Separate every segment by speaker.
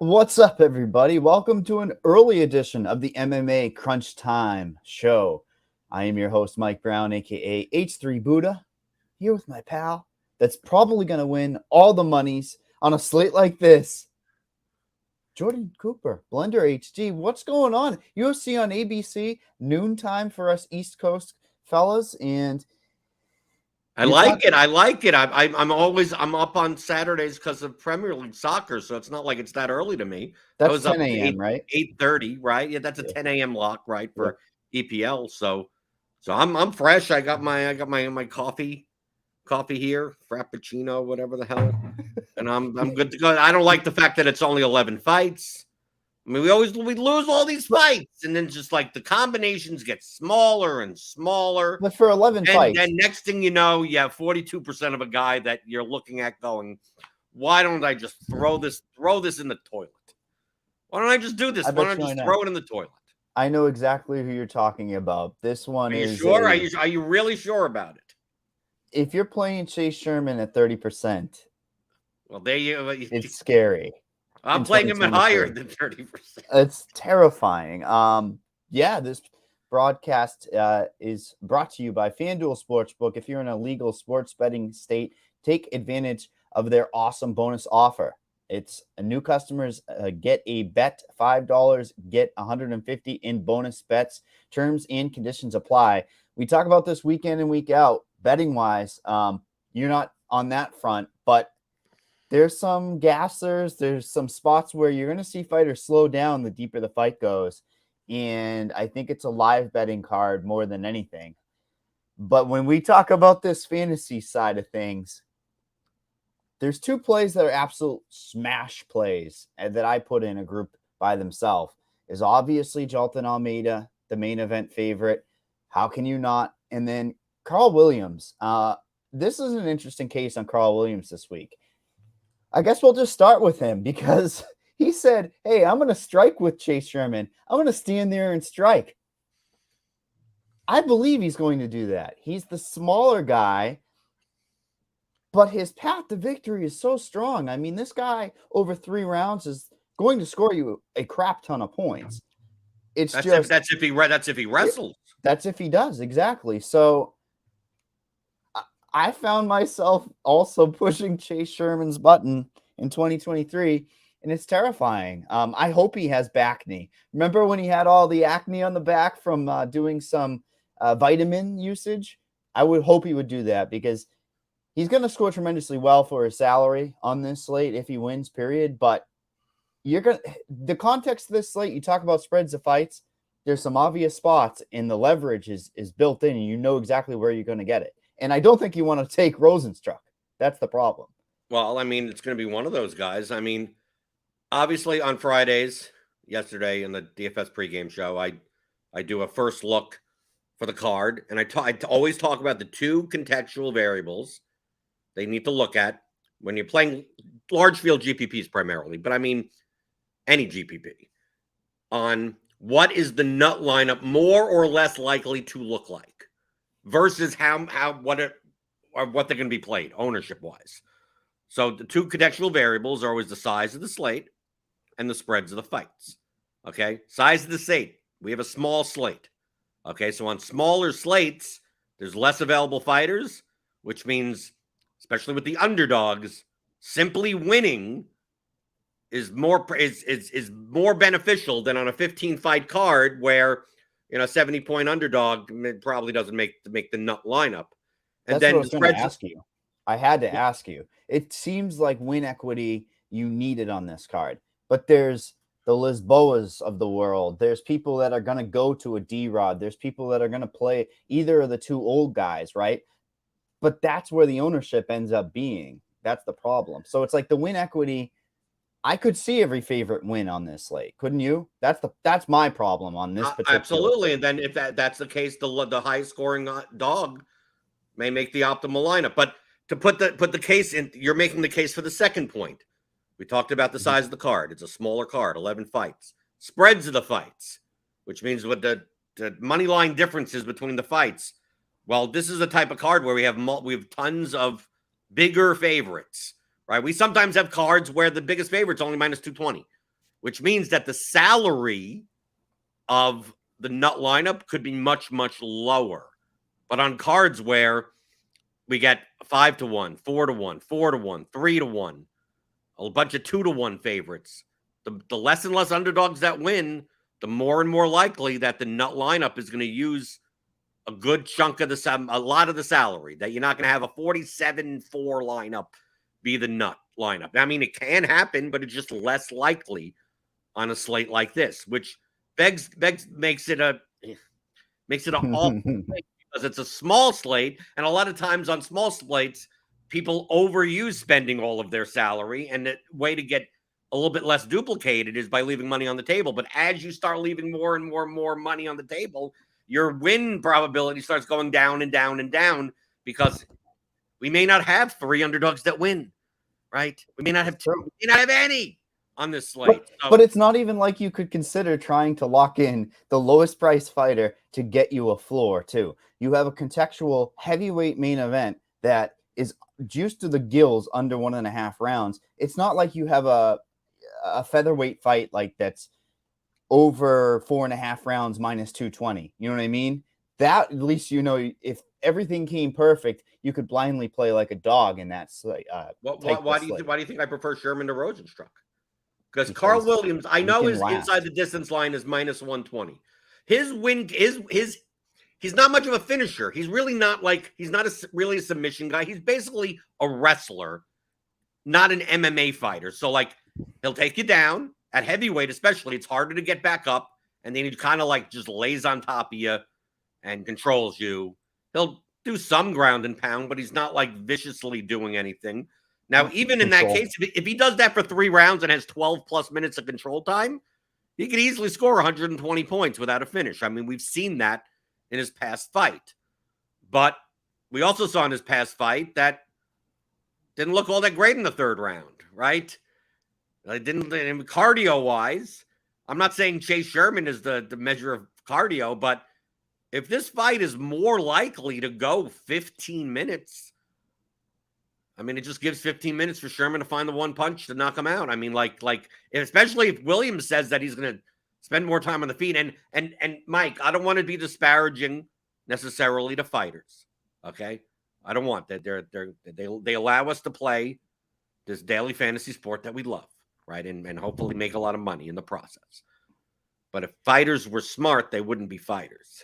Speaker 1: What's up, everybody? Welcome to an early edition of the MMA Crunch Time show. I am your host, Mike Brown, aka H3 Buddha, here with my pal that's probably going to win all the monies on a slate like this. Jordan Cooper, Blender HG. What's going on? UFC on ABC, noontime for us East Coast fellas, and
Speaker 2: I like it. I'm up on Saturdays because of Premier League soccer, so it's not like it's that early to me.
Speaker 1: That's
Speaker 2: I was
Speaker 1: 10
Speaker 2: up
Speaker 1: a.m., right?
Speaker 2: 8:30, right? Yeah, that's a 10 a.m. lock, right, for EPL. So I'm fresh. I got my coffee here, Frappuccino, whatever the hell, and I'm good to go. I don't like the fact that it's only 11 fights. I mean, we lose all these fights, and then just like the combinations get smaller and smaller.
Speaker 1: But for 11 fights.
Speaker 2: And next thing you know, you have 42% of a guy that you're looking at going, why don't I just throw this in the toilet? Why don't I just do this? Why don't I just throw it in the toilet?
Speaker 1: I know exactly who you're talking about. This one is.
Speaker 2: Sure? Are you really sure about it?
Speaker 1: If you're playing Chase Sherman at 30%,
Speaker 2: well, there you go.
Speaker 1: It's scary.
Speaker 2: I'm playing him at higher than 30%.
Speaker 1: It's terrifying. This broadcast is brought to you by Fanduel Sportsbook. If you're in a legal sports betting state, take advantage of their awesome bonus offer. It's new customers get a bet $5, get $150 in bonus bets. Terms and conditions apply. We talk about this week in and week out, betting wise. You're not on that front, but there's some gassers. There's some spots where you're going to see fighters slow down the deeper the fight goes. And I think it's a live betting card more than anything. But when we talk about this fantasy side of things, there's two plays that are absolute smash plays that I put in a group by themselves. Is obviously Jolton Almeida, the main event favorite. How can you not? And then Carl Williams. This is an interesting case on Carl Williams this week. I guess we'll just start with him because he said, hey, I'm going to strike with Chase Sherman. I'm going to stand there and strike. I believe he's going to do that. He's the smaller guy, but his path to victory is so strong. I mean, this guy over 3 rounds is going to score you a crap ton of points. That's
Speaker 2: if he wrestles.
Speaker 1: That's if he does, exactly. So I found myself also pushing Chase Sherman's button in 2023, and it's terrifying. I hope he has back knee. Remember when he had all the acne on the back from doing some vitamin usage? I would hope he would do that because he's going to score tremendously well for his salary on this slate if he wins, period. But the context of this slate, you talk about spreads of fights, there's some obvious spots, and the leverage is built in, and you know exactly where you're going to get it. And I don't think you want to take Rozenstruik. That's the problem.
Speaker 2: Well, I mean, it's going to be one of those guys. I mean, obviously on Fridays, yesterday in the DFS pregame show, I do a first look for the card. And I always talk about the 2 contextual variables they need to look at when you're playing large field GPPs primarily. But I mean, any GPP on what is the nut lineup more or less likely to look like versus what they're going to be played ownership wise. So the 2 contextual variables are always the size of the slate and the spreads of the fights. Okay. Size of the slate. We have a small slate. Okay. So on smaller slates, there's less available fighters, which means, especially with the underdogs, simply winning is more beneficial than on a 15-fight card where, 70-point underdog probably doesn't make the nut lineup. And
Speaker 1: that's
Speaker 2: then
Speaker 1: what I was going to ask you. I had to ask you. It seems like win equity you need it on this card, but there's the Lisboas of the world. There's people that are going to go to a D-Rod. There's people that are going to play either of the 2 old guys, right? But that's where the ownership ends up being. That's the problem. So it's like the win equity. I could see every favorite win on this slate, couldn't you? That's my problem on this particular.
Speaker 2: Absolutely, and then if that's the case, the highest scoring dog may make the optimal lineup. But to put the case in, you're making the case for the second point. We talked about the size of the card. It's a smaller card, 11 fights. Spreads of the fights, which means what the money line differences between the fights. Well, this is the type of card where we have tons of bigger favorites. Right, we sometimes have cards where the biggest favorite's only minus 220. which means that the salary of the nut lineup could be much, much lower. But on cards where we get 5-1, 4-1, 4-1, 3-1, a bunch of 2-1 favorites, the less and less underdogs that win, the more and more likely that the nut lineup is going to use a good chunk of a lot of the salary, that you're not going to have a 47-4 lineup be the nut lineup. I mean, it can happen, but it's just less likely on a slate like this, which makes it a all because it's a small slate, and a lot of times on small slates, people overuse spending all of their salary, and the way to get a little bit less duplicated is by leaving money on the table. But as you start leaving more and more and more money on the table, your win probability starts going down and down and down, because we may not have 3 underdogs that win, right? We may not have 2, we may not have any on this slate.
Speaker 1: But it's not even like you could consider trying to lock in the lowest price fighter to get you a floor too. You have a contextual heavyweight main event that is juiced to the gills under 1.5 rounds. It's not like you have a featherweight fight like that's over 4.5 rounds minus 220. You know what I mean? That, at least, you know, if everything came perfect, you could blindly play like a dog in that slate.
Speaker 2: Why do you think I prefer Sherman to Rozenstruik? Because Carl Williams, I know his inside the distance line is minus 120. His win is he's not much of a finisher. He's really not he's not really a submission guy. He's basically a wrestler, not an MMA fighter. So he'll take you down at heavyweight, especially. It's harder to get back up, and then he kind of just lays on top of you and controls you. He'll do some ground and pound, but he's not viciously doing anything. Now, even in that case, if he does that for 3 rounds and has 12 plus minutes of control time, he could easily score 120 points without a finish. I mean, we've seen that in his past fight. But we also saw in his past fight that didn't look all that great in the 3rd round, right? It didn't, cardio-wise, I'm not saying Chase Sherman is the measure of cardio, but if this fight is more likely to go 15 minutes, I mean, it just gives 15 minutes for Sherman to find the one punch to knock him out. I mean, especially if Williams says that he's going to spend more time on the feet. And Mike, I don't want to be disparaging necessarily to fighters. Okay, I don't want that. They allow us to play this daily fantasy sport that we love, right? And hopefully make a lot of money in the process. But if fighters were smart, they wouldn't be fighters.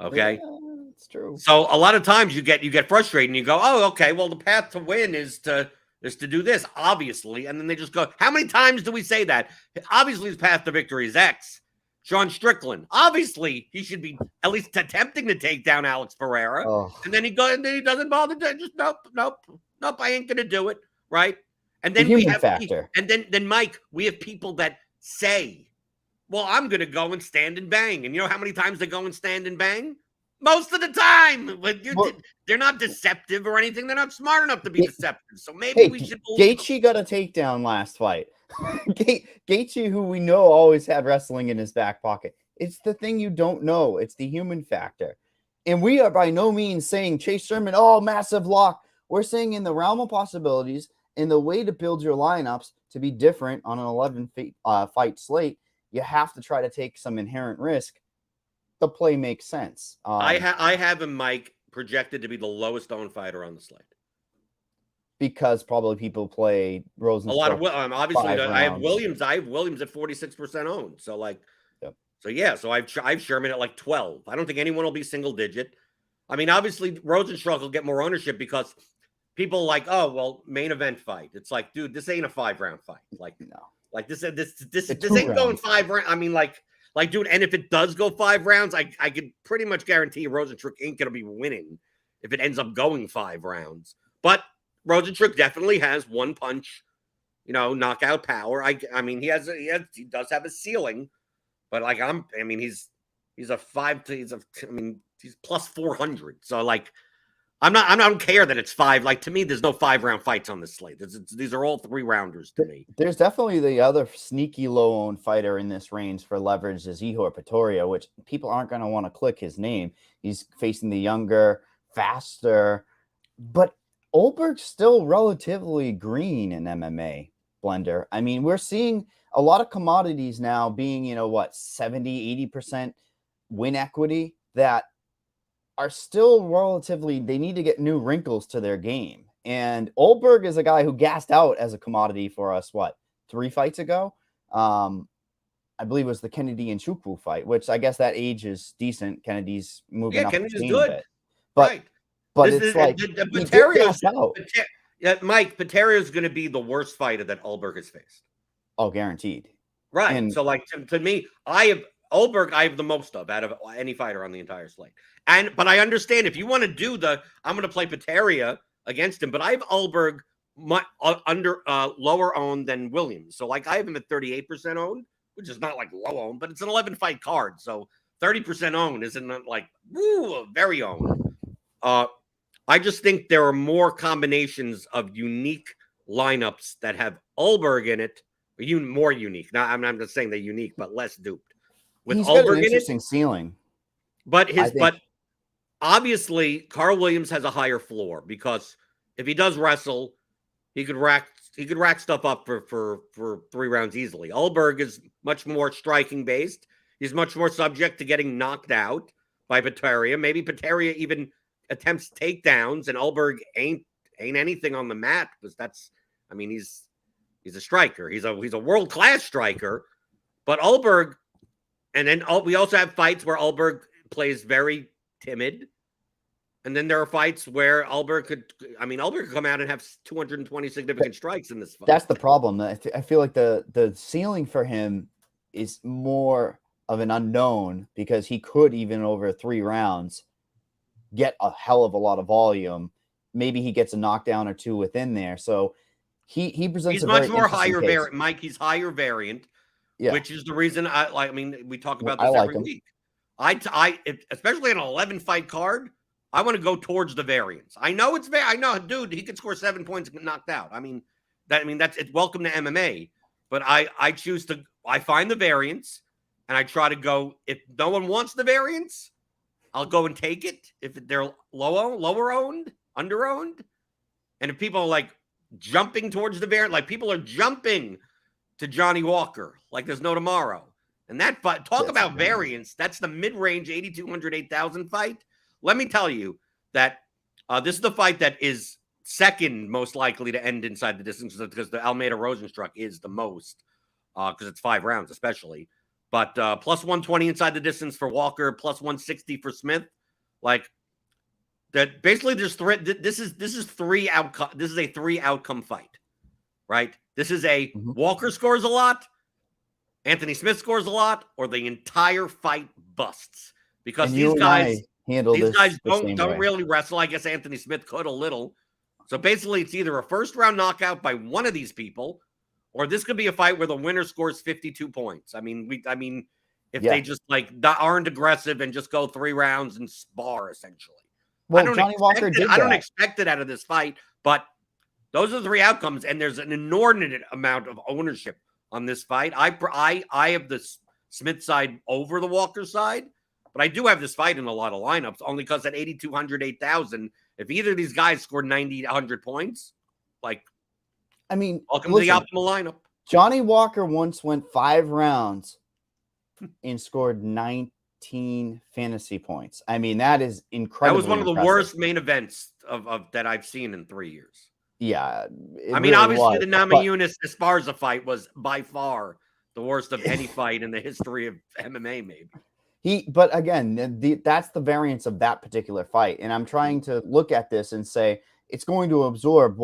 Speaker 2: Okay.
Speaker 1: Yeah, it's true.
Speaker 2: So a lot of times you get frustrated and you go, oh, okay, well, the path to win is to do this, obviously. And then they just go, how many times do we say that? Obviously, his path to victory is X. Sean Strickland, obviously, he should be at least attempting to take down Alex Pereira. Oh. And then he doesn't bother to just nope, I ain't gonna do it, right? And then we have factor. And then Mike, we have people that say, well, I'm going to go and stand and bang. And you know how many times they go and stand and bang? Most of the time. They're not deceptive or anything. They're not smart enough to be deceptive. So maybe we should believe
Speaker 1: Gaethje got a takedown last fight. Gaethje, who we know always had wrestling in his back pocket. It's the thing you don't know. It's the human factor. And we are by no means saying Chase Sherman, massive lock. We're saying in the realm of possibilities, in the way to build your lineups to be different on an 11 fight slate, you have to try to take some inherent risk. The play makes sense.
Speaker 2: I have him, Mike, projected to be the lowest owned fighter on the slate.
Speaker 1: Because probably people play Rozenstruik.
Speaker 2: A lot of obviously I have Williams. I have Williams at 46% owned. So So I've Sherman at 12. I don't think anyone will be single digit. I mean, obviously Rozenstruik will get more ownership because people main event fight. It's dude, this ain't a 5-round fight. No. This ain't going 5 rounds. I mean, dude, and if it does go 5 rounds, I could pretty much guarantee Rozenstruik ain't gonna be winning if it ends up going 5 rounds. But Rozenstruik definitely has one punch, knockout power. I mean, he does have a ceiling, but he's plus 400. So I don't care that it's 5. To me, there's no 5-round fights on this slate. These are all 3-rounders to me.
Speaker 1: There's definitely the other sneaky low-owned fighter in this range for leverage is Ihor Pretoria, which people aren't going to want to click his name. He's facing the younger, faster, but Olberg's still relatively green in MMA. blender. I mean, we're seeing a lot of commodities now being, 70, 80% win equity that are still relatively, they need to get new wrinkles to their game. And Olberg is a guy who gassed out as a commodity for us, 3 fights ago? I believe it was the Kennedy and Chukwu fight, which I guess that age is decent. Kennedy's moving up the
Speaker 2: Kennedy's
Speaker 1: chain
Speaker 2: good.
Speaker 1: a bit. But
Speaker 2: this
Speaker 1: it's
Speaker 2: is
Speaker 1: like
Speaker 2: the
Speaker 1: he did gas out.
Speaker 2: Mike, Pateria's going to be the worst fighter that Ulberg has faced.
Speaker 1: Oh, guaranteed.
Speaker 2: Right. And so, like, to me, Ulberg I have the most of out of any fighter on the entire slate. But I understand if you want to do I'm going to play Pateria against him, but I have Ulberg lower owned than Williams. So, like, I have him at 38% owned, which is not like low owned, but it's an 11 fight card. So 30% owned isn't like very owned. I just think there are more combinations of unique lineups that have Ulberg in it. More unique. Now, I'm not just saying they're unique, but less duped. With
Speaker 1: He's
Speaker 2: Ulberg
Speaker 1: got an interesting ceiling.
Speaker 2: But obviously Carl Williams has a higher floor because if he does wrestle, he could rack stuff up for 3 rounds easily. Ulberg is much more striking based. He's much more subject to getting knocked out by Pateria. Maybe Pateria even attempts takedowns, and Ulberg ain't anything on the mat because he's a striker. He's a world-class striker. But Ulberg, and then we also have fights where Ulberg plays very timid. And then there are fights where Ulberg could come out and have 220 significant strikes in this fight.
Speaker 1: That's the problem. I feel like the ceiling for him is more of an unknown because he could, even over 3 rounds, get a hell of a lot of volume. Maybe he gets a knockdown or 2 within there. So he presents
Speaker 2: he's
Speaker 1: a
Speaker 2: much
Speaker 1: very
Speaker 2: more higher
Speaker 1: case.
Speaker 2: variant. Mike, he's higher variant, which is the reason we talk about this every week. Especially an 11 fight card, I want to go towards the variance. I know dude, he could score 7 points and get knocked out. It's welcome to MMA, but I find the variance and I try to go, if no one wants the variance, I'll go and take it. If they're lower owned, under owned, and if people are like jumping towards the variant, like people are jumping to Johnny Walker, like there's no tomorrow. And that fight, talk about variance. That's the mid-range 8,200, 8,000 fight. Let me tell you that this is the fight that is second most likely to end inside the distance because the Almeida Rozenstruik is the most because it's 5 rounds especially. But plus 120 inside the distance for Walker, plus 160 for Smith. Like that, basically, there's 3. This is 3 outcome. This is a 3 outcome fight, right? This is a Walker scores a lot, Anthony Smith scores a lot, or the entire fight busts because these guys don't really wrestle. I guess Anthony Smith could a little. So basically, it's either a first round knockout by one of these people, or this could be a fight where the winner scores 52 points. If they just aren't aggressive and just go 3 rounds and spar essentially.
Speaker 1: Well, Johnny Walker did that.
Speaker 2: I don't expect it out of this fight, but those are the 3 outcomes, and there's an inordinate amount of ownership on this fight. I have the Smith side over the Walker side, but I do have this fight in a lot of lineups only because at 8,200, 8,000, if either of these guys scored 90, 100 points, welcome to the optimal lineup.
Speaker 1: Johnny Walker once went 5 rounds and scored 19 fantasy points. That is incredible.
Speaker 2: That was one of the worst main events of that I've seen in 3 years.
Speaker 1: Yeah.
Speaker 2: Obviously the Namajunas Esparza fight was by far the worst of any fight in the history of MMA, maybe.
Speaker 1: But again, that's the variance of that particular fight. And I'm trying to look at this and say it's going to absorb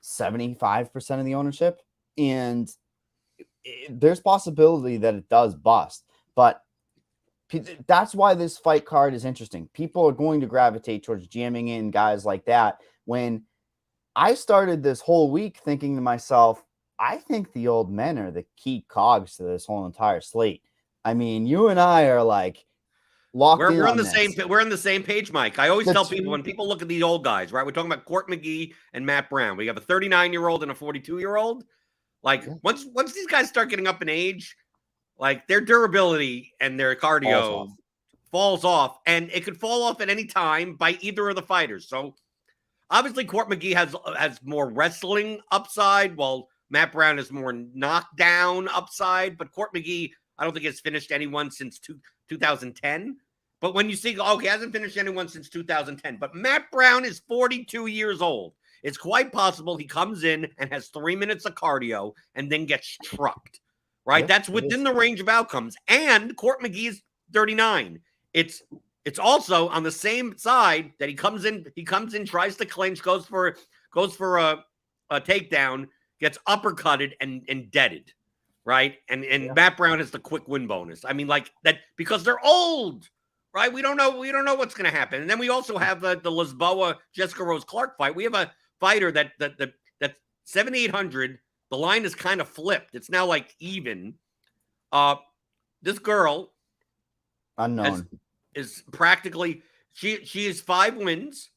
Speaker 1: 75% of the ownership. And there's possibility that it does bust. But that's why this fight card is interesting. People are going to gravitate towards jamming in guys like that. When I started this whole week thinking to myself, I think the old men are the key cogs to this whole entire slate. You and I are like locked in.
Speaker 2: We're on the same page, Mike. I always tell people when people look at these old guys, right? We're talking about Court McGee and Matt Brown. We have a 39-year-old and a 42-year-old. Once these guys start getting up in age, their durability and their cardio falls off, and it could fall off at any time by either of the fighters. So obviously, Court McGee has more wrestling upside, while Matt Brown is more knockdown upside, but Court McGee, I don't think has finished anyone since 2010. But when you see, he hasn't finished anyone since 2010. But Matt Brown is 42 years old. It's quite possible he comes in and has 3 minutes of cardio and then gets trucked, right?
Speaker 1: Yep,
Speaker 2: That's within the range of outcomes. And Court McGee is 39. It's also on the same side that he comes in, tries to clinch, goes for a takedown, gets uppercutted and deaded, right? And Matt Brown has the quick win bonus. I mean, like that, because they're old, right? We don't know what's going to happen. And then we also have the Lisboa Jessica Rose Clark fight. We have a fighter that's 7,800. The line is kind of flipped. It's now like even. This girl
Speaker 1: unknown
Speaker 2: is practically she has 5 wins.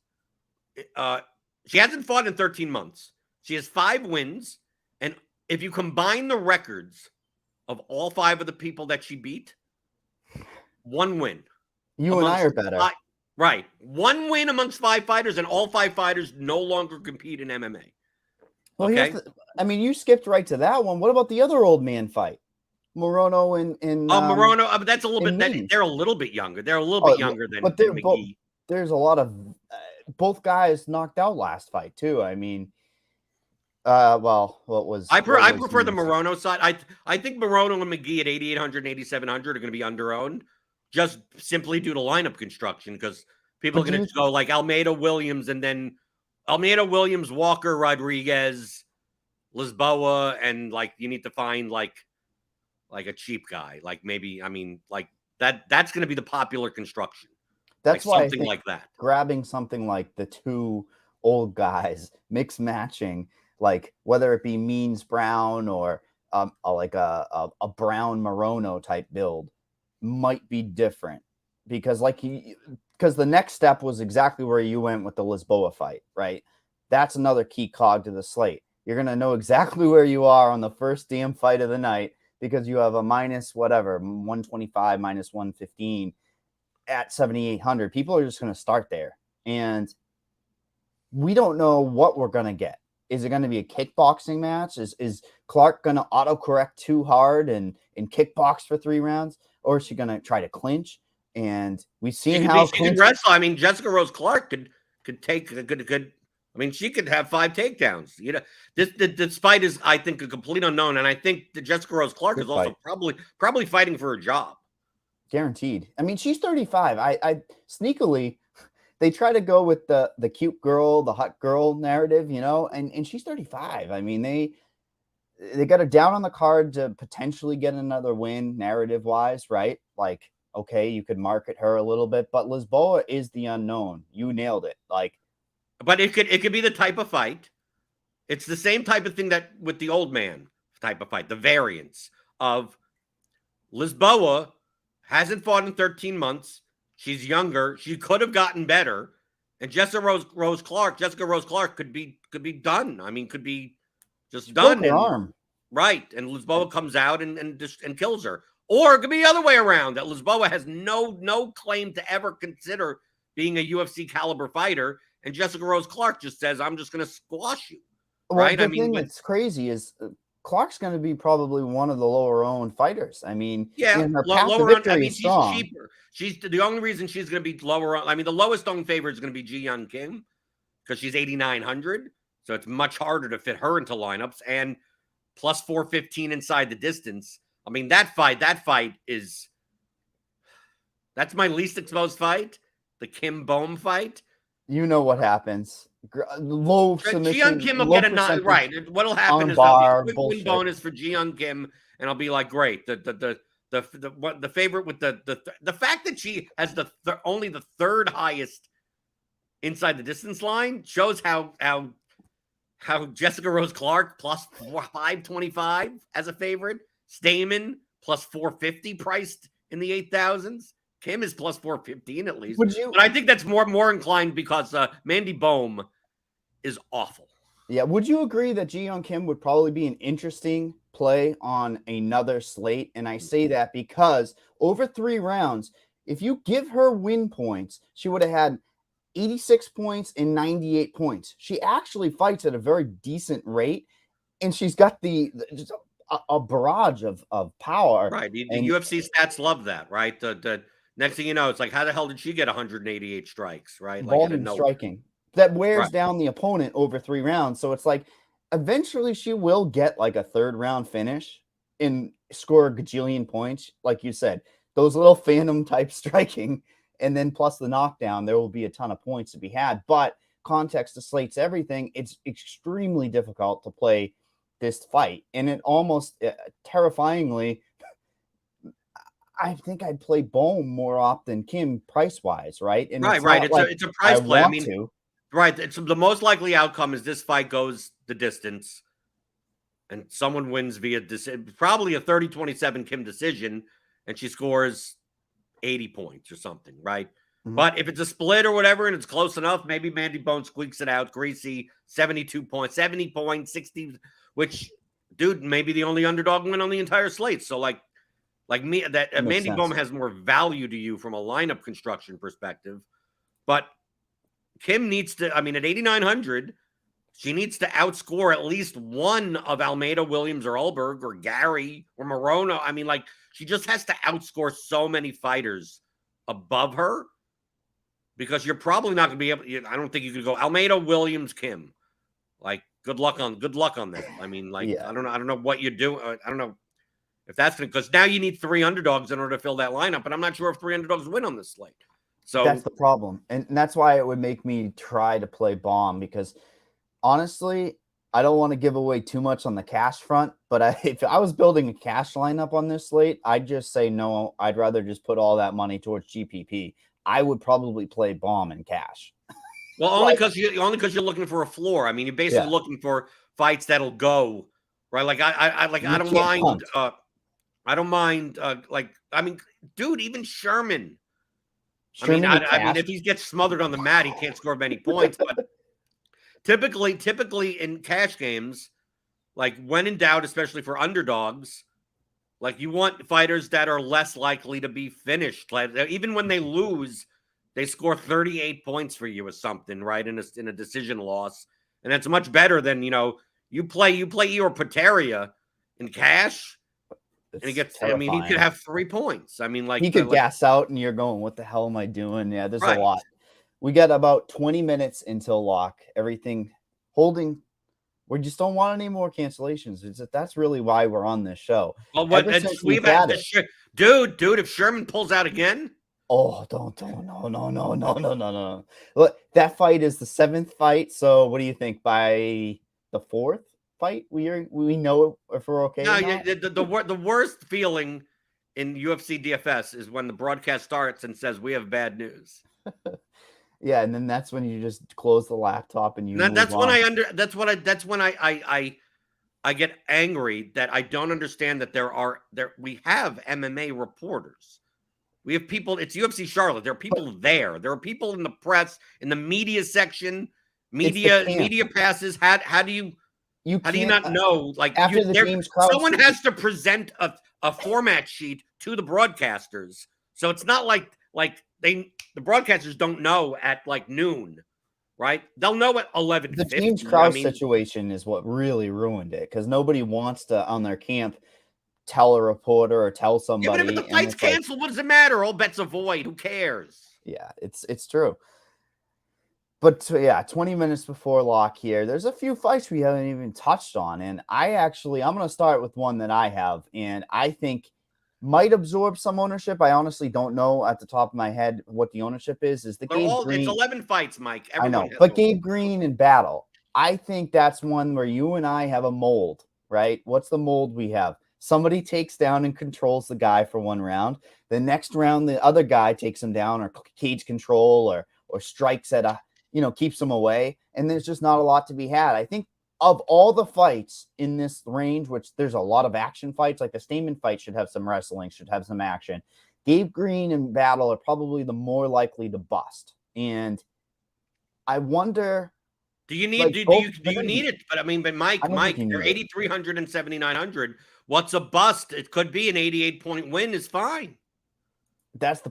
Speaker 2: She hasn't fought in 13 months. She has 5 wins, and if you combine the records of all 5 of the people that she beat, 1 win.
Speaker 1: You and I are better.
Speaker 2: Right. 1 win amongst 5 fighters, and all 5 fighters no longer compete in MMA.
Speaker 1: Well,
Speaker 2: okay.
Speaker 1: You skipped right to that one. What about the other old man fight? Morono and
Speaker 2: Morono, but that's a little bit. They're a little bit younger. They're a little bit younger than McGee.
Speaker 1: There's a lot of both guys knocked out last fight too. I mean, I prefer the Morono
Speaker 2: side. I think Morono and McGee at 8,800 and 8,700 are going to be underowned, just simply due to lineup construction, because people are going to go like Almeida, Williams, and then Almeida, Williams, Walker, Rodriguez, Lisboa, and like you need to find like a cheap guy, like maybe, I mean, like that's going to be the popular construction.
Speaker 1: That's
Speaker 2: like
Speaker 1: why
Speaker 2: something like that.
Speaker 1: Grabbing something like the 2 old guys, mix matching, like whether it be Means Brown or like a Brown Morono type build, might be different, because the next step was exactly where you went with the Lisboa fight, right? That's another key cog to the slate. You're going to know exactly where you are on the first damn fight of the night, because you have a minus whatever, 125, minus 115 at 7,800. People are just going to start there. And we don't know what we're going to get. Is it going to be a kickboxing match? Is Clark going to autocorrect too hard and kickbox for 3 rounds? Or is she going to try to clinch? And we've seen how
Speaker 2: she could wrestle. I mean, Jessica Rose Clark could take a good. I mean, she could have 5 takedowns. You know, this fight is, I think, a complete unknown, and I think that Jessica Rose Clark is also probably fighting for a job.
Speaker 1: Guaranteed. I mean, she's 35. I sneakily, they try to go with the cute girl, the hot girl narrative, you know, and she's 35. I mean, they got her down on the card to potentially get another win, narrative wise, right? Like, okay, you could market her a little bit, but Lisboa is the unknown. You nailed it. Like,
Speaker 2: but it could be the type of fight. It's the same type of thing that with the old man type of fight, the variance of Lisboa hasn't fought in 13 months. She's younger. She could have gotten better. And Jessica Rose Clark could be done. I mean, could be just done.
Speaker 1: Broke her arm.
Speaker 2: Right. And Lisboa comes out and kills her. Or it could be the other way around, that Lisboa has no claim to ever consider being a UFC caliber fighter. And Jessica Rose Clark just says, I'm just going to squash you. Right.
Speaker 1: The thing that's crazy is Clark's going to be probably one of the lower owned fighters. I mean, her path to victory is strong.
Speaker 2: She's cheaper. She's the only reason she's going to be lower. I mean, the lowest owned favorite is going to be Ji Young Kim, because she's 8,900. So it's much harder to fit her into lineups, and plus 415 inside the distance. I mean, that fight that's my least exposed fight. The Kim Bohm fight.
Speaker 1: You know what happens. Low submission.
Speaker 2: Ji Young Kim will get a 9. Right. What'll happen is there'll be a quick win bonus for Ji Young Kim, and I'll be like, great. The favorite with the fact that she has only the 3rd highest inside the distance line shows how Jessica Rose Clark plus 525 as a favorite, Stamen plus 450 priced in the 8,000s. Kim is plus 415 at least. But I think that's more inclined because Mandy Bohm is awful.
Speaker 1: Yeah. Would you agree that Ji Young Kim would probably be an interesting play on another slate? And I say that because over 3 rounds, if you give her win points, she would have had 86 points and 98 points. She actually fights at a very decent rate. and she's got just a barrage of power.
Speaker 2: Right. The
Speaker 1: And
Speaker 2: UFC stats love that, right? The next thing you know, it's like, how the hell did she get 188 strikes, right? Like out of
Speaker 1: volume
Speaker 2: nowhere.
Speaker 1: striking that wears
Speaker 2: Right.
Speaker 1: down the opponent over 3 rounds. So it's like eventually she will get like a 3rd round finish and score a gajillion points. Like you said, those little phantom type striking, and then plus the knockdown, there will be a ton of points to be had. But context deflates everything. It's extremely difficult to play this fight. And it almost terrifyingly, I think I'd play Bohm more often Kim price wise, right? And
Speaker 2: Right,
Speaker 1: it's
Speaker 2: right.
Speaker 1: not like
Speaker 2: It's a
Speaker 1: I
Speaker 2: price play. I
Speaker 1: want
Speaker 2: mean,
Speaker 1: to.
Speaker 2: right. It's the most likely outcome is this fight goes the distance and someone wins via probably a 30-27 Kim decision, and she scores 80 points or something, right?
Speaker 1: Mhm.
Speaker 2: But if it's a split or whatever and it's close enough, maybe Mandy Bone squeaks it out. Greasy, 72 points, 70 points, 60, which, dude, maybe the only underdog win on the entire slate. So, like me, that
Speaker 1: That makes
Speaker 2: Mandy
Speaker 1: sense.
Speaker 2: Bone has more value to you from a lineup construction perspective. But Kim needs to, I mean, at 8,900, she needs to outscore at least one of Almeida, Williams, or Ulberg, or Gary, or Morono. I mean, like, she just has to outscore so many fighters above her because you're probably not going to be able. I don't think you could go Almeida, Williams, Kim. Like, good luck on that. I mean, like,
Speaker 1: Yeah.
Speaker 2: I don't know what you do. I don't know if that's going to, because now you need 3 underdogs in order to fill that lineup, and I'm not sure if 3 underdogs win on this slate. So
Speaker 1: That's the problem. And that's why it would make me try to play Bomb, because honestly, I don't want to give away too much on the cash front, but if I was building a cash lineup on this slate, I'd just say no. I'd rather just put all that money towards GPP. I would probably play Bomb in cash.
Speaker 2: well, only because you're looking for a floor. I mean, you're basically
Speaker 1: Yeah.
Speaker 2: looking for fights that'll go right. Like I don't
Speaker 1: can't
Speaker 2: mind.
Speaker 1: punt.
Speaker 2: I don't mind. Like, I mean, dude, even Sherman.
Speaker 1: Sherman
Speaker 2: I mean, if he gets smothered on the mat, he can't score many points. But typically in cash games, like when in doubt, especially for underdogs, like you want fighters that are less likely to be finished. Like even when they lose, they score 38 points for you or something, right? In a decision loss, and that's much better than you play Eor Pateria in cash, and he gets.
Speaker 1: terrifying.
Speaker 2: I mean, he could have 3 points. I mean, like
Speaker 1: he could gas out, and you're going, "What the hell am I doing?" Yeah, there's
Speaker 2: right.
Speaker 1: a lot. We got about 20 minutes until lock. Everything holding. We just don't want any more cancellations. That's really why we're on this show.
Speaker 2: Well, dude, if Sherman pulls out again.
Speaker 1: Oh, no. Look, that fight is the 7th fight. So what do you think? By the 4th fight, we know if we're okay.
Speaker 2: No, the worst feeling in UFC DFS is when the broadcast starts and says we have bad news.
Speaker 1: Yeah, and then that's when you just close the laptop and you.
Speaker 2: That's when I get angry that I don't understand that we have MMA reporters. We have people. It's UFC Charlotte. There are people there. There are people in the press, in the media section, media passes. How do you not know? Like
Speaker 1: after the James Krause,
Speaker 2: someone has to present a format sheet to the broadcasters. So it's not like the broadcasters don't know at like noon, right? They'll know at 11:50.
Speaker 1: The James Krause situation is what really ruined it, because nobody wants to on their camp tell a reporter or tell somebody.
Speaker 2: Yeah, but if the fight's canceled, what does it matter? All bets are void. Who cares?
Speaker 1: Yeah, it's true. But yeah, 20 minutes before lock here, there's a few fights we haven't even touched on. And I'm going to start with one that I have, and I think might absorb some ownership. I honestly don't know at the top of my head what the ownership is. It's
Speaker 2: 11 fights, Mike.
Speaker 1: I know, but Gabe Green and Battle. I think that's one where you and I have a mold, right? What's the mold we have? Somebody takes down and controls the guy for 1 round. The next round, the other guy takes him down or cage control or strikes at keeps him away. And there's just not a lot to be had. I think of all the fights in this range, which there's a lot of action fights, like the Stamen fight should have some wrestling, should have some action. Gabe Green and Battle are probably the more likely to bust. And I wonder,
Speaker 2: do you need it? But I mean, Mike, they're 8,300 and 7,900. What's a bust? It could be an 88-point win is fine.
Speaker 1: That's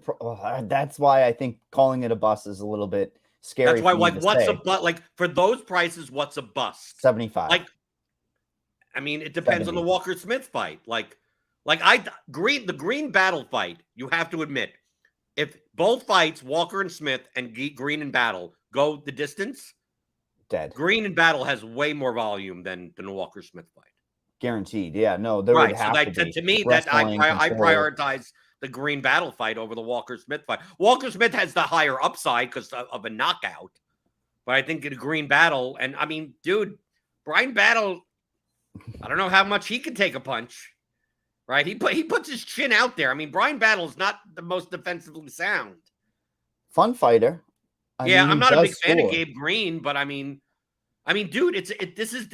Speaker 1: why I think calling it a bust is a little bit scary.
Speaker 2: That's why, what's a bust? Like for those prices, what's a bust?
Speaker 1: 75.
Speaker 2: Like I mean, it depends on the
Speaker 1: 70.
Speaker 2: Walker Smith fight. The Green Battle fight, you have to admit, if both fights, Walker and Smith and Green and Battle, go the distance,
Speaker 1: Dead.
Speaker 2: Green and Battle has way more volume than the Walker Smith fight.
Speaker 1: Guaranteed. Yeah, no, there would
Speaker 2: Right. So
Speaker 1: have
Speaker 2: that
Speaker 1: to be.
Speaker 2: to me,
Speaker 1: Wrestling,
Speaker 2: I
Speaker 1: control.
Speaker 2: prioritize the Green Battle fight over the Walker Smith fight. Walker Smith has the higher upside because of a knockout. But I think in a Green Battle, and I mean, dude, Brian Battle, I don't know how much he can take a punch. Right? He puts his chin out there. I mean, Brian Battle is not the most defensively sound.
Speaker 1: Fun fighter. I mean,
Speaker 2: I'm not a big fan of
Speaker 1: score.
Speaker 2: Gabe Green, but I mean, dude, this is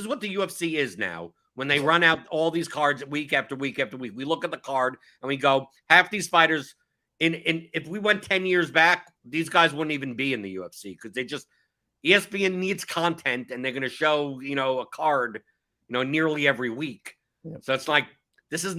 Speaker 2: what the UFC is now. When they run out all these cards week after week after week, we look at the card and we go, half these fighters if we went 10 years back, these guys wouldn't even be in the UFC because they just ESPN needs content and they're going to show, a card, nearly every week.
Speaker 1: Yep.
Speaker 2: So it's like this is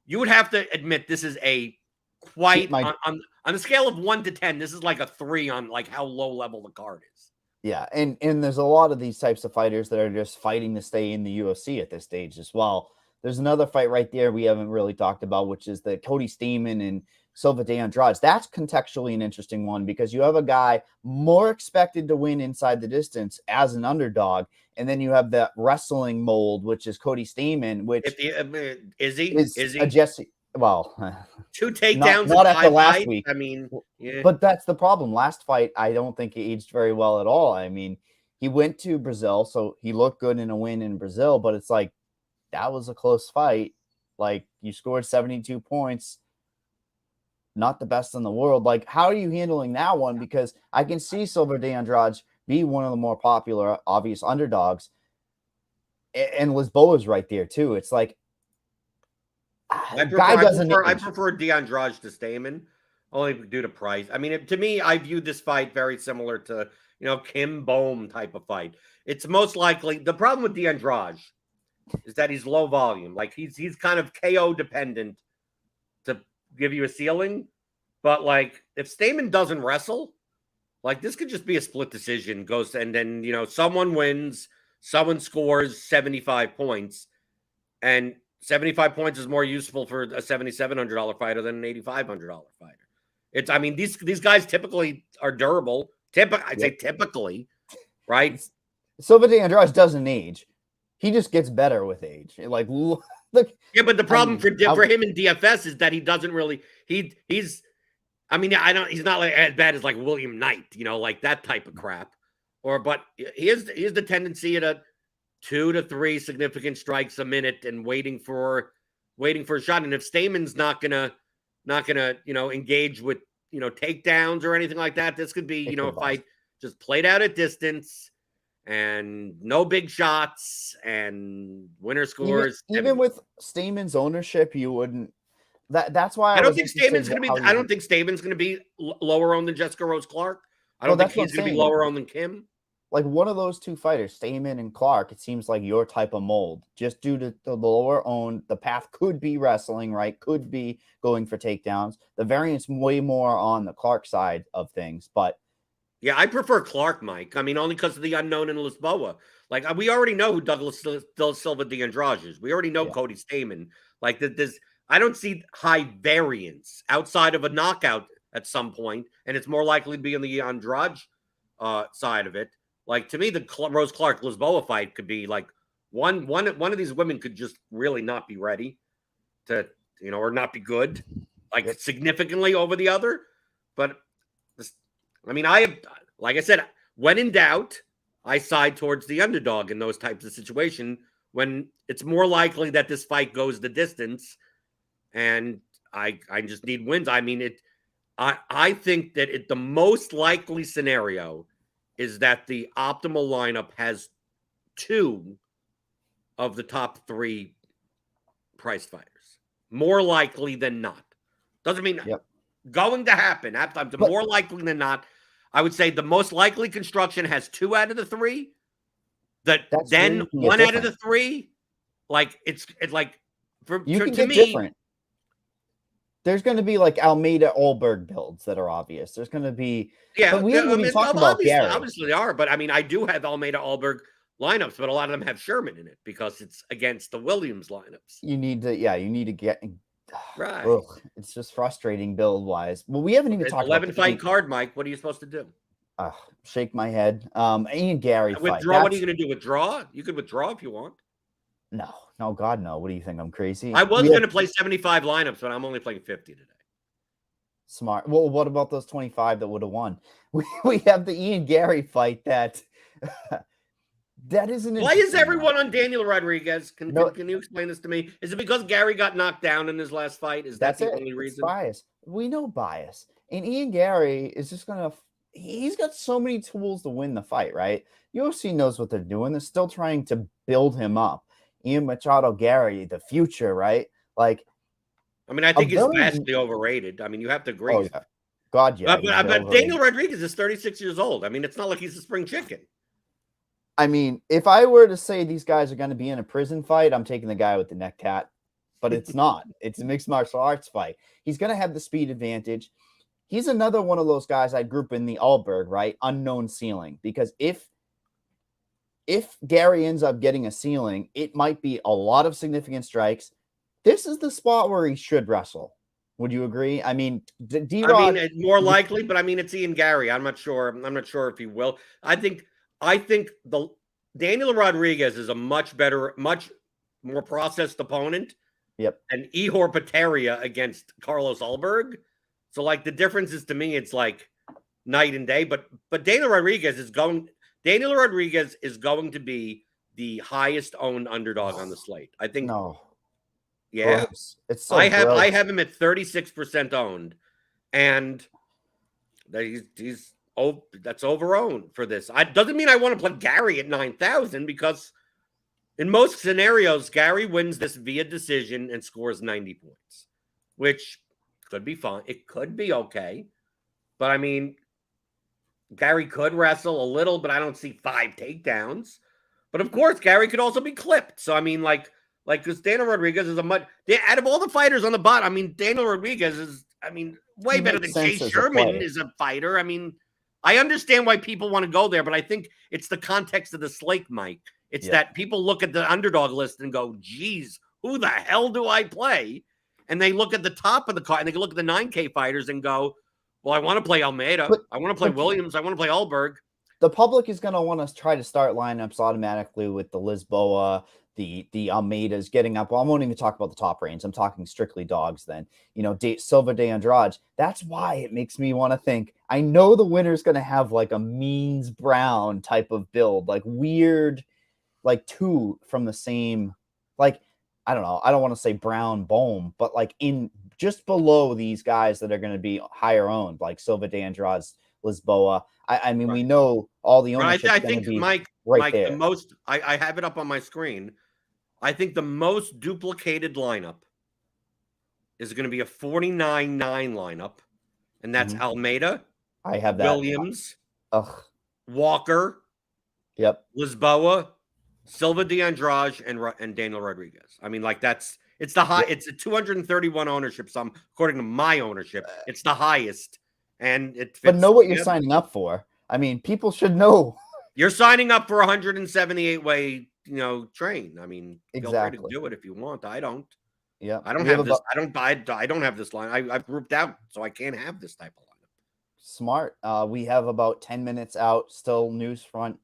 Speaker 2: you would have to admit this is a quite on the scale of 1 to 10, this is like a 3 on like how low level the card is.
Speaker 1: Yeah, and there's a lot of these types of fighters that are just fighting to stay in the UFC at this stage as well. There's another fight right there we haven't really talked about, which is the Cody Stamann and Silva de Andrade. That's contextually an interesting one because you have a guy more expected to win inside the distance as an underdog, and then you have that wrestling mold, which is Cody Stamann, which
Speaker 2: is he
Speaker 1: a Jesse. Well,
Speaker 2: 2 takedowns
Speaker 1: not after last
Speaker 2: fight.
Speaker 1: week.
Speaker 2: I mean, yeah.
Speaker 1: But that's the problem. Last fight, I don't think he aged very well at all. I mean, he went to Brazil, so he looked good in a win in Brazil, but it's like that was a close fight. Like you scored 72 points, not the best in the world. Like, how are you handling that one? Because I can see Silva de Andrade be one of the more popular, obvious underdogs, and Lisboa's right there too. It's like
Speaker 2: I prefer de Andrade to Stamann, only due to price. I mean, to me, I view this fight very similar to Kim Bohm type of fight. It's most likely the problem with de Andrade is that he's low volume. Like he's kind of KO dependent to give you a ceiling. But like if Stamann doesn't wrestle, like this could just be a split decision. And then someone wins, someone scores 75 points, and 75 points is more useful for a $7,700 fighter than an $8,500 fighter. These guys typically are durable. I'd say typically, right?
Speaker 1: Silva de Andrade doesn't age. He just gets better with age. Like, look.
Speaker 2: Yeah, but the problem for him in DFS is that he doesn't really. He's not like as bad as like William Knight, like that type of crap. But he has the tendency at 2 to 3 significant strikes a minute and waiting for a shot. And if Stamann's not gonna engage with takedowns or anything like that, this could be a fight just played out at distance and no big shots and winner scores.
Speaker 1: Even with Stamann's ownership, you wouldn't. That's why
Speaker 2: I don't think Stamann's going to be. I don't think Stamann's going to be lower owned than Jessica Rose Clark. I don't think he's going to be lower owned than Kim.
Speaker 1: Like one of those two fighters, Stamann and Clark, it seems like your type of mold. Just due to the lower owned, the path could be wrestling, right? Could be going for takedowns. The variance way more on the Clark side of things, but
Speaker 2: yeah, I prefer Clark, Mike. I mean, only because of the unknown in Lisboa. Like we already know who Douglas Silva de Andrade is. We already know Cody Stamann. Like I don't see high variance outside of a knockout at some point, and it's more likely to be on the Andrade side of it. Like to me, the Rose Clark Lisboa fight could be like one of these women could just really not be ready to or not be good, like significantly over the other. But like I said, when in doubt, I side towards the underdog in those types of situations when it's more likely that this fight goes the distance, and I just need wins. I mean, I think that the most likely scenario is that the optimal lineup has 2 of the top 3 price fighters. More likely than not. Doesn't mean going to happen. More likely than not. I would say the most likely construction has 2 out of the 3. Then 1 out of the 3, like it's like to me
Speaker 1: different. There's going to be like Almeida Olberg builds that are obvious. There's going to be
Speaker 2: but
Speaker 1: we haven't even talked about Gary.
Speaker 2: Obviously, they are. But I mean, I do have Almeida Olberg lineups, but a lot of them have Sherman in it because it's against the Williams lineups.
Speaker 1: You need to get
Speaker 2: right.
Speaker 1: Ugh, it's just frustrating build wise. Well, we haven't even talked
Speaker 2: 11
Speaker 1: about
Speaker 2: fight card, Mike. What are you supposed to do?
Speaker 1: Shake my head. Ian Gary fight.
Speaker 2: Withdraw. What are you going to do? Withdraw? You could withdraw if you want.
Speaker 1: No, God, no. What do you think? I'm crazy.
Speaker 2: I was going to play 75 lineups, but I'm only playing 50 today.
Speaker 1: Smart. Well, what about those 25 that would have won? We have the Ian Gary fight that isn't.
Speaker 2: Why is everyone on Daniel Rodriguez? Can you explain this to me? Is it because Gary got knocked down in his last fight? Is that the only reason?
Speaker 1: It's bias. We know bias. And Ian Gary is just going to he's got so many tools to win the fight, right? UFC knows what they're doing. They're still trying to build him up. Ian Machado Gary, the future, right? Like,
Speaker 2: I mean, I think he's vastly overrated. I mean, you have to agree.
Speaker 1: Oh, yeah. God, yeah.
Speaker 2: But Daniel Rodriguez is 36 years old. I mean, it's not like he's a spring chicken.
Speaker 1: I mean, if I were to say these guys are going to be in a prison fight, I'm taking the guy with the neck tat. But it's not. It's a mixed martial arts fight. He's going to have the speed advantage. He's another one of those guys I'd group in the Alberg, right? Unknown ceiling. Because if Gary ends up getting a ceiling, it might be a lot of significant strikes. This is the spot where he should wrestle. Would you agree? I mean,
Speaker 2: D-Rod, more likely, but I mean, it's Ian Gary. I'm not sure. I'm not sure if he will. I think the Daniel Rodriguez is a much more processed opponent.
Speaker 1: Yep.
Speaker 2: And Ihor Pateria against Carlos Alberg. So, like, the difference is, to me, it's like night and day. But Daniel Rodriguez is going to be the highest owned underdog on the slate. I think.
Speaker 1: No.
Speaker 2: Yeah.
Speaker 1: Gross. It's so
Speaker 2: I have him at 36% owned. And that's over-owned for this. Doesn't mean I want to play Gary at 9,000 because in most scenarios, Gary wins this via decision and scores 90 points, which could be fine. It could be okay. But, I mean, Gary could wrestle a little, but I don't see 5 takedowns. But, of course, Gary could also be clipped. So, I mean, because Daniel Rodriguez is out of all the fighters on the bottom, I mean, Daniel Rodriguez is, way better than Jay Sherman is a fighter. I mean, I understand why people want to go there, but I think it's the context of the slate, Mike. It's that people look at the underdog list and go, geez, who the hell do I play? And they look at the top of the card and they look at the 9K fighters and go, well, I want to play Almeida. I want to play Williams. I want to play Alberg.
Speaker 1: The public is going to want to try to start lineups automatically with the Lisboa, the Almeidas getting up. Well, I won't even talk about the top range. I'm talking strictly dogs then. Silva de Andrade. That's why it makes me want to think, I know the winner's going to have like a Means Brown type of build, like weird, like two from the same, like, I don't know. I don't want to say Brown Bohm, but like in just below these guys that are going to be higher owned, like Silva de Andrade, Lisboa. I mean, we know all the ownership.
Speaker 2: I think, Mike,
Speaker 1: there.
Speaker 2: The most, I have it up on my screen. I think the most duplicated lineup is going to be a 49-9 lineup, and that's Almeida.
Speaker 1: I have that.
Speaker 2: Williams. Walker.
Speaker 1: Yep.
Speaker 2: Lisboa, Silva de Andrade, and Daniel Rodriguez. I mean, like it's a 231 ownership sum, according to my ownership. It's the highest. And it fits.
Speaker 1: But know what you're signing up for. I mean, people should know.
Speaker 2: You're signing up for a 178-way, train. I mean,
Speaker 1: exactly.
Speaker 2: Feel free to do it if you want. I don't.
Speaker 1: Yeah.
Speaker 2: I don't have this. I don't have this line. I've grouped out, so I can't have this type of lineup.
Speaker 1: Smart. We have about 10 minutes out. Still news front.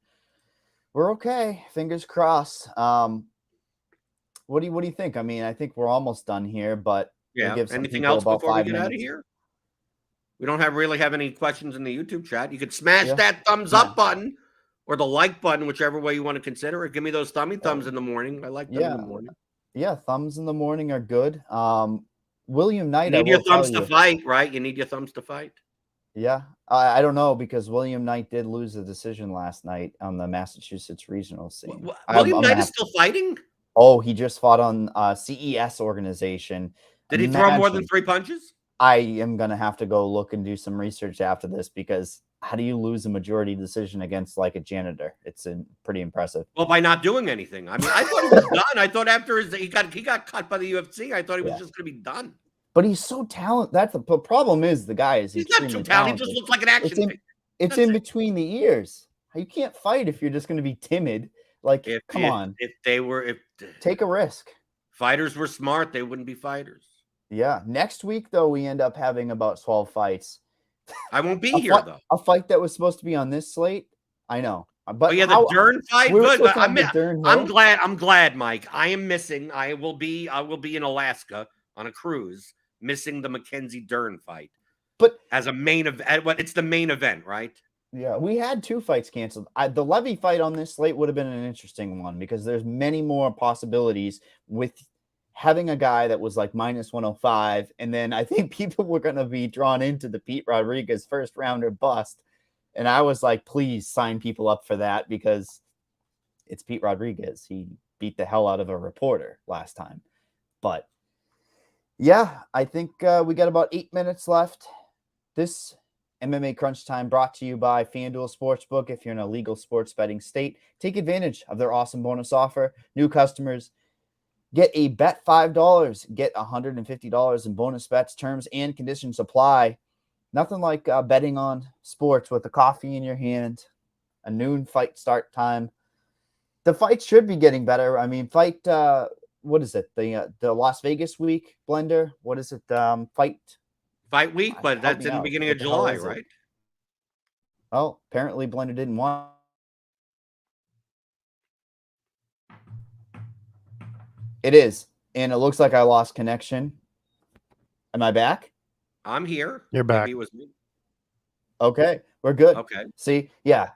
Speaker 1: We're okay. Fingers crossed. What do you think? I mean, I think we're almost done here, but
Speaker 2: yeah. Anything else before we get out of here? We don't really have any questions in the YouTube chat. You could smash that thumbs up button or the like button, whichever way you want to consider it. Give me those thumbs in the morning. I like them in the morning.
Speaker 1: Yeah, thumbs in the morning are good. William Knight.
Speaker 2: You need your thumbs to fight, right? You need your thumbs to fight.
Speaker 1: Yeah, I don't know because William Knight did lose the decision last night on the Massachusetts regional scene.
Speaker 2: William Knight is still fighting?
Speaker 1: Oh, he just fought on CES organization.
Speaker 2: Did he throw more than 3 punches?
Speaker 1: I am going to have to go look and do some research after this because how do you lose a majority decision against like a janitor? It's pretty impressive.
Speaker 2: Well, by not doing anything. I mean, I thought he was done. I thought after he got cut by the UFC, I thought he was just going to be done.
Speaker 1: But he's so talented. That's the problem is the guy is
Speaker 2: he's not too talented. He just looks like an action figure.
Speaker 1: It's in between the ears. You can't fight if you're just going to be timid. Like,
Speaker 2: If
Speaker 1: come
Speaker 2: if
Speaker 1: on,
Speaker 2: if they were if
Speaker 1: take a risk.
Speaker 2: fighters were smart, they wouldn't be fighters.
Speaker 1: Yeah. Next week, though, we end up having about 12 fights.
Speaker 2: I won't be here though.
Speaker 1: A fight that was supposed to be on this slate. I know, but
Speaker 2: Oh yeah, the Dern fight.
Speaker 1: we were
Speaker 2: Good.
Speaker 1: supposed to have the Dern Hill.
Speaker 2: I'm glad, Mike. I am missing. I will be in Alaska on a cruise, missing the Mackenzie Dern fight.
Speaker 1: But
Speaker 2: as a main event, it's the main event, right?
Speaker 1: Yeah, we had 2 fights canceled. The Levy fight on this slate would have been an interesting one because there's many more possibilities with having a guy that was like minus 105. And then I think people were going to be drawn into the Pete Rodriguez first rounder bust. And I was like, please sign people up for that because it's Pete Rodriguez. He beat the hell out of a reporter last time. But yeah, I think we got about 8 minutes left. This MMA Crunch Time brought to you by Fanduel Sportsbook. If you're in a legal sports betting state, take advantage of their awesome bonus offer. New customers get a bet $5, get $150 in bonus bets. Terms and conditions apply. Nothing like betting on sports with a coffee in your hand, a noon fight start time. The fight should be getting better. I mean, what is it? The Las Vegas week, Blender? What is it?
Speaker 2: Fight week, but that's in the beginning of July, right?
Speaker 1: Oh, apparently Blender didn't want. It is, and it looks like I lost connection. Am I back?
Speaker 2: I'm here.
Speaker 3: You're back.
Speaker 2: Maybe it was me.
Speaker 1: Okay, we're good.
Speaker 2: Okay.
Speaker 1: See, yeah,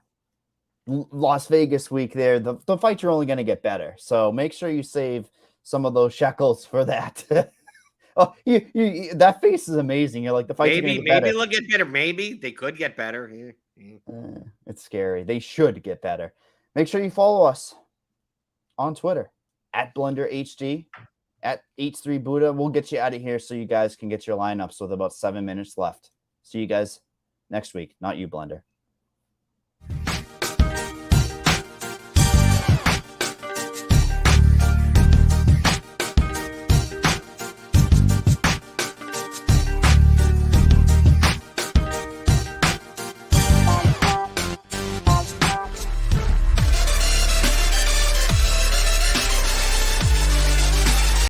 Speaker 1: Las Vegas week there. The fights are only going to get better, so make sure you save some of those shekels for that. Oh, that face is amazing. You're like, the fight.
Speaker 2: Maybe they'll get better. Maybe they could get better.
Speaker 1: It's scary. They should get better. Make sure you follow us on Twitter at BlenderHD, at H3Buddha. We'll get you out of here so you guys can get your lineups with about 7 minutes left. See you guys next week. Not you, Blender.